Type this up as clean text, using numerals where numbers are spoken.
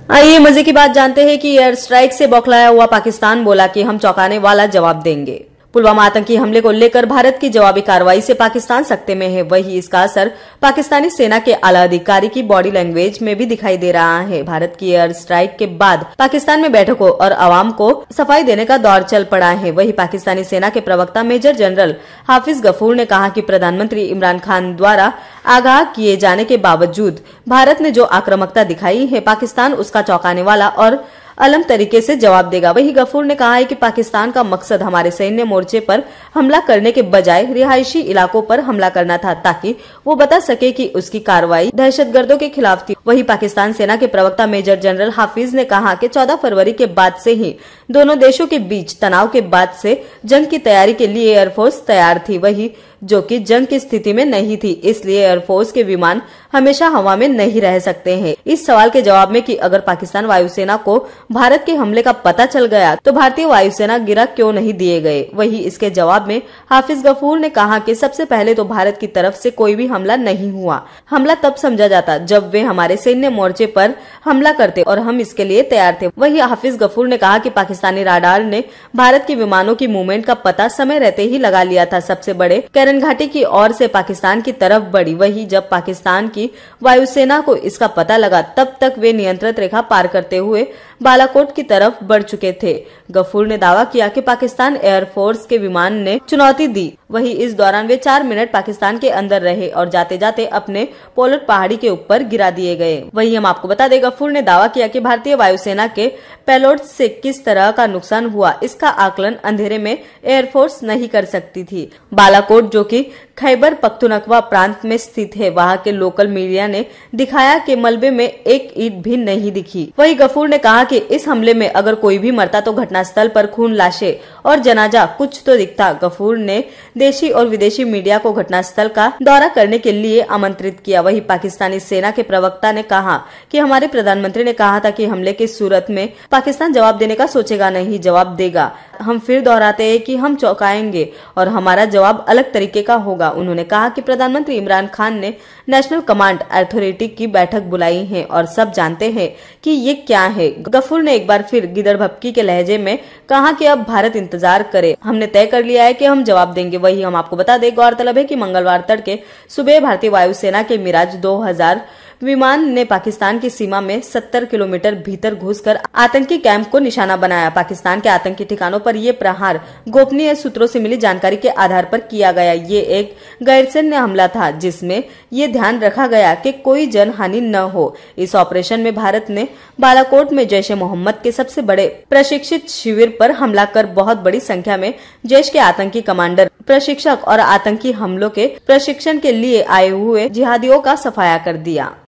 आइए मजे की बात जानते हैं कि एयर स्ट्राइक से बौखलाया हुआ पाकिस्तान बोला कि हम चौंकाने वाला जवाब देंगे। पुलवामा आतंकी हमले को लेकर भारत की जवाबी कार्रवाई से पाकिस्तान सख्ते में है। वही इसका असर पाकिस्तानी सेना के आला अधिकारी की बॉडी लैंग्वेज में भी दिखाई दे रहा है। भारत की एयर स्ट्राइक के बाद पाकिस्तान में बैठकों और आवाम को सफाई देने का दौर चल पड़ा है। वही पाकिस्तानी सेना के प्रवक्ता मेजर जनरल हाफिज गफूर ने कहा कि प्रधानमंत्री इमरान खान द्वारा आगाह किए जाने के बावजूद भारत ने जो आक्रामकता दिखाई है, पाकिस्तान उसका चौंकाने वाला और अलम तरीके से जवाब देगा। वही गफूर ने कहा है कि पाकिस्तान का मकसद हमारे सैन्य मोर्चे पर हमला करने के बजाय रिहायशी इलाकों पर हमला करना था, ताकि वो बता सके कि उसकी कार्रवाई दहशतगर्दों के खिलाफ थी। वही पाकिस्तान सेना के प्रवक्ता मेजर जनरल हाफिज ने कहा कि 14 फरवरी के बाद से ही दोनों देशों के बीच तनाव के बाद से जंग की तैयारी के लिए एयरफोर्स तैयार थी, वही जो कि जंग की स्थिति में नहीं थी। इसलिए एयरफोर्स के विमान हमेशा हवा में नहीं रह सकते हैं। इस सवाल के जवाब में कि अगर पाकिस्तान वायुसेना को भारत के हमले का पता चल गया तो भारतीय वायुसेना गिरा क्यों नहीं दिए गए। वही इसके जवाब में हाफिज गफूर ने कहा कि सबसे पहले तो भारत की तरफ से कोई भी हमला नहीं हुआ। हमला तब समझा जाता जब वे हमारे सैन्य मोर्चे पर हमला करते और हम इसके लिए तैयार थे। वही हाफिज गफूर ने कहा कि पाकिस्तानी राडार ने भारत के विमानों की मूवमेंट का पता समय रहते ही लगा लिया था। सबसे बड़े कैरन घाटी की ओर से पाकिस्तान की तरफ बढ़ी। वही जब पाकिस्तान की वायुसेना को इसका पता लगा तब तक वे नियंत्रण रेखा पार करते हुए बालाकोट की तरफ बढ़ चुके थे। गफूर ने दावा किया कि पाकिस्तान एयरफोर्स के विमान ने चुनौती दी। वही इस दौरान वे 4 मिनट पाकिस्तान के अंदर रहे और जाते जाते अपने पोलट पहाड़ी के ऊपर गिरा दिए गए। वही हम आपको बता दें, गफूर ने दावा किया कि भारतीय वायुसेना के पेलोड से किस तरह का नुकसान हुआ, इसका आकलन अंधेरे में एयरफोर्स नहीं कर सकती थी। बालाकोट जो कि खैबर पख्तूनख्वा प्रांत में स्थित है, वहां के लोकल मीडिया ने दिखाया कि मलबे में एक ईंट भी नहीं दिखी। वही गफूर ने कहा कि इस हमले में अगर कोई भी मरता तो घटनास्थल पर खून, लाशें और जनाजा कुछ तो दिखता। गफूर ने देशी और विदेशी मीडिया को घटनास्थल का दौरा करने के लिए आमंत्रित किया। वही पाकिस्तानी सेना के प्रवक्ता ने कहा कि हमारे प्रधानमंत्री ने कहा था कि हमले की सूरत में पाकिस्तान जवाब देने का सोचेगा नहीं, जवाब देगा। हम फिर दोहराते हैं कि हम चौंकाएंगे और हमारा जवाब अलग तरीके का होगा। उन्होंने कहा कि प्रधानमंत्री इमरान खान ने नेशनल कमांड अथॉरिटी की बैठक बुलाई है और सब जानते हैं कि ये क्या है। गफूर ने एक बार फिर गिदड़ भपकी के लहजे में कहा कि अब भारत इंतजार करे, हमने तय कर लिया है कि हम जवाब देंगे। वही हम आपको बता दें, गौरतलब है कि मंगलवार तड़के सुबह भारतीय वायुसेना के मिराज 2000 विमान ने पाकिस्तान की सीमा में 70 किलोमीटर भीतर घुसकर आतंकी कैंप को निशाना बनाया। पाकिस्तान के आतंकी ठिकानों पर ये प्रहार गोपनीय सूत्रों से मिली जानकारी के आधार पर किया गया। ये एक गैरसैन्य हमला था जिसमें ये ध्यान रखा गया कि कोई जन हानि न हो। इस ऑपरेशन में भारत ने बालाकोट में जैश ए मोहम्मद के सबसे बड़े प्रशिक्षित शिविर पर हमला कर बहुत बड़ी संख्या में जैश के आतंकी कमांडर, प्रशिक्षक और आतंकी हमलों के प्रशिक्षण के लिए आए हुए जिहादियों का सफाया कर दिया।